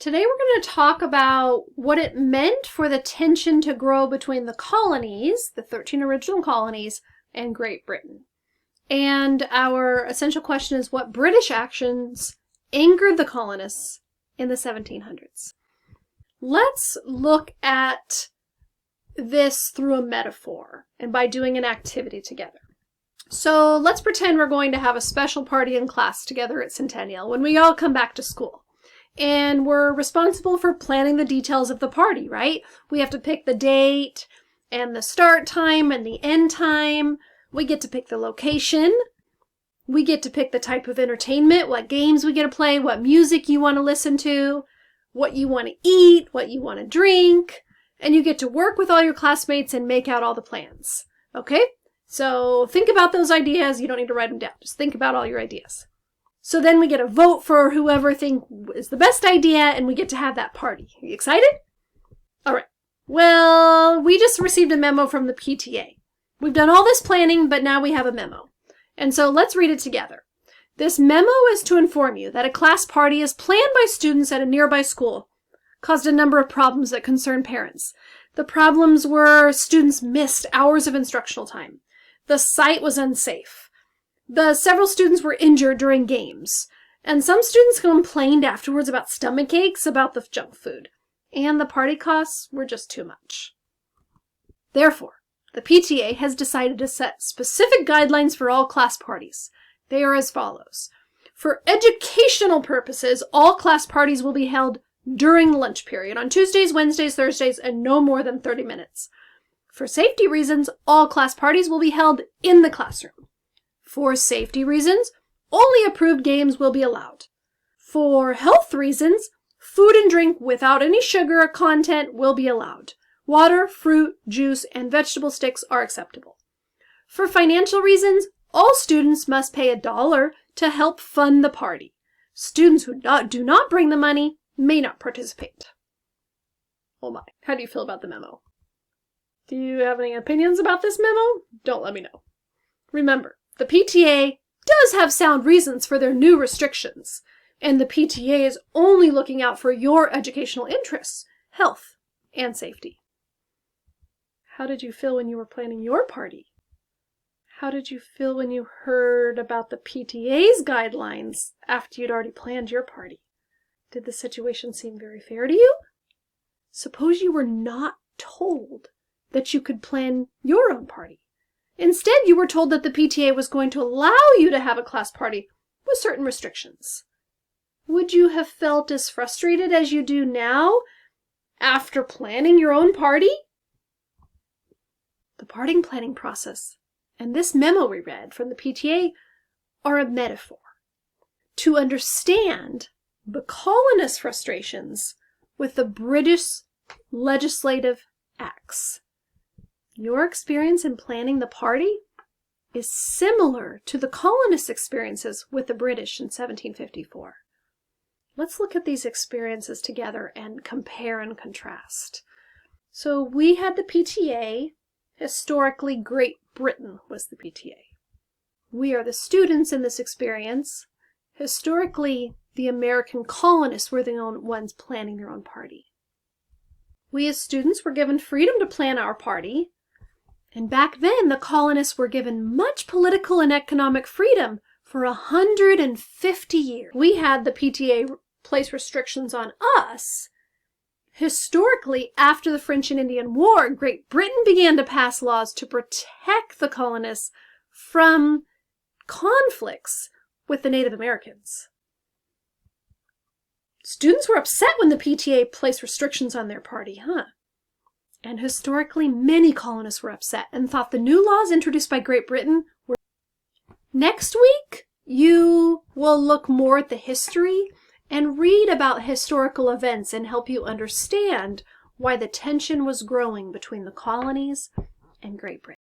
Today we're going to talk about what it meant for the tension to grow between the colonies, the 13 original colonies, and Great Britain. And our essential question is what British actions angered the colonists in the 1700s. Let's look at this through a metaphor and by doing an activity together. So let's pretend we're going to have a special party in class together at Centennial when we all come back to school. And we're responsible for planning the details of the party, right? We have to pick the date and the start time and the end time. We get to pick the location. We get to pick the type of entertainment, what games we get to play, what music you want to listen to, what you want to eat, what you want to drink. And you get to work with all your classmates and make out all the plans. Okay? So think about those ideas. You don't need to write them down. Just think about all your ideas. So then we get a vote for whoever think is the best idea, and we get to have that party. Are you excited? All right. Well, we just received a memo from the PTA. We've done all this planning, but now we have a memo. And so let's read it together. This memo is to inform you that a class party is planned by students at a nearby school caused a number of problems that concern parents. The problems were students missed hours of instructional time. The site was unsafe. Several students were injured during games, and some students complained afterwards about stomach aches about the junk food, and the party costs were just too much. Therefore, the PTA has decided to set specific guidelines for all class parties. They are as follows. For educational purposes, all class parties will be held during the lunch period on Tuesdays, Wednesdays, Thursdays, and no more than 30 minutes. For safety reasons, all class parties will be held in the classroom. For safety reasons, only approved games will be allowed. For health reasons, food and drink without any sugar content will be allowed. Water, fruit, juice, and vegetable sticks are acceptable. For financial reasons, all students must pay $1 to help fund the party. Students who do not bring the money may not participate. Oh my, how do you feel about the memo? Do you have any opinions about this memo? Don't let me know. Remember, the PTA does have sound reasons for their new restrictions, and the PTA is only looking out for your educational interests, health, and safety. How did you feel when you were planning your party? How did you feel when you heard about the PTA's guidelines after you'd already planned your party? Did the situation seem very fair to you? Suppose you were not told that you could plan your own party. Instead, you were told that the PTA was going to allow you to have a class party with certain restrictions. Would you have felt as frustrated as you do now after planning your own party? The party planning process and this memo we read from the PTA are a metaphor to understand the colonists' frustrations with the British legislative acts. Your experience in planning the party is similar to the colonists' experiences with the British in 1754. Let's look at these experiences together and compare and contrast. So we had the PTA. Historically, Great Britain was the PTA. We are the students in this experience. Historically, the American colonists were the ones planning their own party. We as students were given freedom to plan our party. And back then, the colonists were given much political and economic freedom for 150 years. We had the PTA place restrictions on us. Historically, after the French and Indian War, Great Britain began to pass laws to protect the colonists from conflicts with the Native Americans. Students were upset when the PTA placed restrictions on their party, huh? And historically, many colonists were upset and thought the new laws introduced by Great Britain were... Next week, you will look more at the history and read about historical events and help you understand why the tension was growing between the colonies and Great Britain.